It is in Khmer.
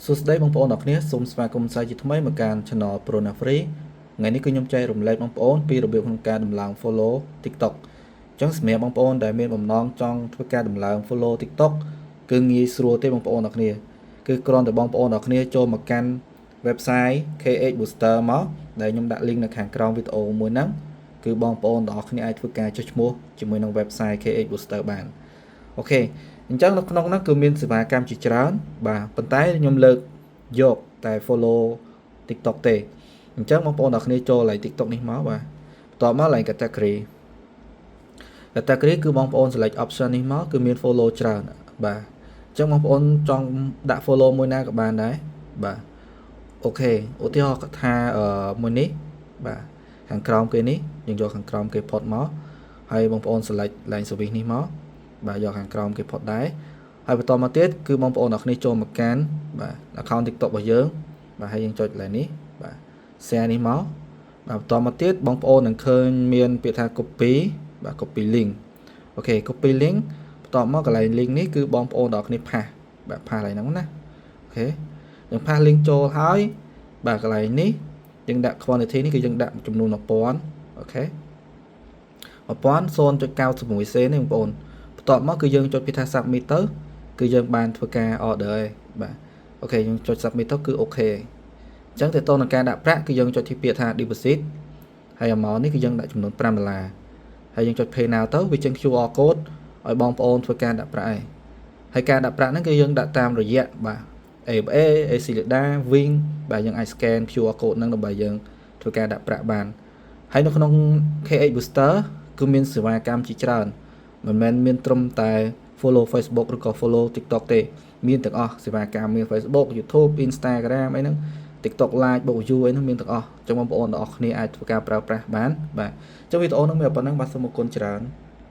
សួស្តីបងប្អូនអរគ្នាសូមស្វាគមន៍សាជាថ្មីមកកាន់ Channel Prona Free ថ្ងៃនេះគឺខ្ញុំចែករំលែកបងប្អូនពីរបៀបក្នុងការដំឡើង follow TikTok អញ្ចឹងសម្រាប់បងប្អូនដែលមានបំណងចង់ធ្វើការដំឡើង follow TikTok គឺងាយស្រួលទេបងប្អូនអរគ្នាគឺគ្រាន់តែបងប្អូនអរគ្នាចូលមកកាន់ website KH Booster មកដែលខ្ញុំដាក់ link នៅខាងក្រោមវីដេអូមួយហ្នឹងគឺបងប្អូនទាំងអស់គ្នាអាចធ្វើការចុះឈ្មោះជាមួយនឹង website KH Booster បានអូខេអញ្ចឹងនៅក្នុងហ្នឹងគឺមានសេវាកម្មជាច្រើនបាទប៉ុន្តែខ្ញុំលើកយកតែ follow TikTok ទេអញ្ចឹងបងប្អូនទាំងគ្នាចូលឡើង TikTok នេះមកបាទបន្ទាប់មកឡើង category គឺបងប្អូន select option នេះមកគឺមាន follow ច្រើនបាទអញ្ចឹងបងប្អូនចង់ដាក់ follow មួយណាក៏បានដែរបាទអូខេឧទាហរណ៍ថាមួយនេះបាទខាងក្រោមគេនេះយើងយកខាងក្រោមគេផុតមកហើយបងប្អូន select line service នេះមកបាទយកខាងក្រោមគេផុតដែរហើយបន្តមកទៀតគឺបងប្អូនអរគ្នាចូលមកកាន់បាទ account TikTok របស់យើងបាទហើយយើងចុច line នេះបាទ share នេះមកបាទបន្តមកទៀតបងប្អូននឹងឃើញមានពាក្យថា copy បាទ copy link អូខេ copy link បន្តមកកន្លែង link នេះគឺបងប្អូនអរគ្នាផាសបាទផាសកន្លែងហ្នឹងណាអូខេយើងផាស link ចូលហើយបាទកន្លែងនេះយើងដាក់ quantity នេះគឺយើងដាក់ចំនួន 1000 អូខេ 1000.96 សេននេះបងប្អូនបន្ទាប់មកគឺយើងចុចពាក្យថា submit ទៅគឺយើងបានធ្វើការ order ហើយបាទអូខេយើងចុច submit ទៅគឺអូខេអញ្ចឹងទៅតទៅនឹងការដាក់ប្រាក់គឺយើងចុចទីពាក្យថា deposit ហើយ amount នេះគឺយើងដាក់ចំនួន$5ហើយយើងចុច pay now ទៅវាចេញ QR code ឲ្យបងប្អូនធ្វើការដាក់ប្រាក់ហើយការដាក់ប្រាក់ហ្នឹងគឺយើងដាក់តាមរយៈបាទ ABA Acilida Wing បាទយើងអាច scan QR code ហ្នឹងដើម្បីយើងធ្វើការដាក់ប្រាក់បានហើយនៅក្នុង KH Booster គឺមានសេវាកម្មជាច្រើនមិនមែនមានត្រឹមតែ follow Facebook ឬក៏ follow TikTok ទេមានទាំងអស់សេវាកម្មមាន Facebook YouTube Instagram អីហ្នឹង TikTok Live បូក view អីហ្នឹងមានទាំងអស់អញ្ចឹងបងប្អូនទាំងអស់គ្នាអាចធ្វើការប្រើប្រាស់បានបាទអញ្ចឹងវីដេអូហ្នឹងមានប៉ុណ្ណឹងបាទសូមអរគុណច្រើន